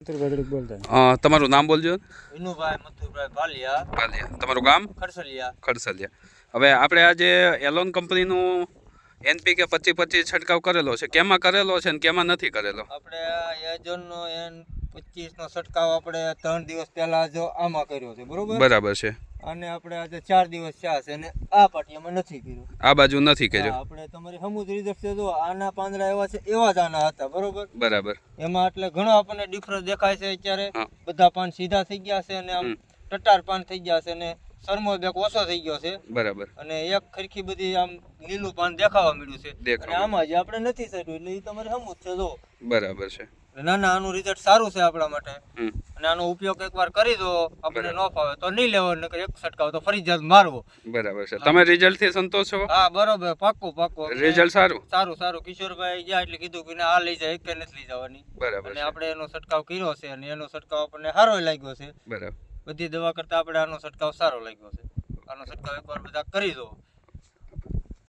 તમારું નામ બોલજો. વિનુભાઈ મથુરભાઈ ભાલિયા. ભાલિયા. તમારું ગામ? ખડસલિયા. ખડસલિયા. હવે આપણે આજે એલોન કંપનીનું NPK 25-25 છંટકાવ કરેલો છે, કેમાં કરેલો છે ને કેમાં નથી કરેલો? આપણે એજોનનો N25 નો છંટકાવ આપણે 3 દિવસ પહેલા જો આમાં કર્યો છે, બરોબર? બરાબર છે. અને આપણે આજે 4 દિવસ થયા છે અને આ પાટિયામાં નથી કર્યો, આ બાજુ નથી કર્યો. આપણે તમારી સમુદ રિઝલ્ટ છે, જો આના પાંદડા એવા છે એવા જ આના હતા, બરોબર? બરાબર. એમાં એટલે ઘણો આપણને ડિફરન્સ દેખાય છે. અત્યારે બધા પાન સીધા થઈ ગયા છે અને આમ ટટાર પાન થઈ ગયા છે અને સરમો બેક ઓછો થઈ ગયો છે. બરાબર. અને એક ખરખી બધી આમ લીલું પાન દેખાવા મળ્યું છે અને આમાં જે આપણે નથી સટ્યું એટલે એ તમારે સમુદ છે, જો. બરાબર છે. ના ના, આનું રિઝલ્ટ સારું છે આપણા માટે અને આનો ઉપયોગ એકવાર કરી દો, આપણે ન ફાવે તો નહીં લેવો, નકર એક છંટકાવ તો ફરજિયાત મારવો. બરાબર છે. તમે રિઝલ્ટ થી સંતોષ છો? હા, બરોબર, પાક્કું પાક્કું. રિઝલ્ટ સારું સારું. કિશોરભાઈ જ્યાં એટલે કીધું કે આ લઈ જાય, એક કે નથી લઈ જવાની. બરાબર. અને આપણે એનો છંટકાવ કર્યો છે અને એનો છંટકાવ આપણને સારો લાગ્યો છે. બરાબર. બધી દવા કરતા આપણે આનો છંટકાવ સારો લાગ્યો છે. આનો છંટકાવ એકવાર બધા કરી દો.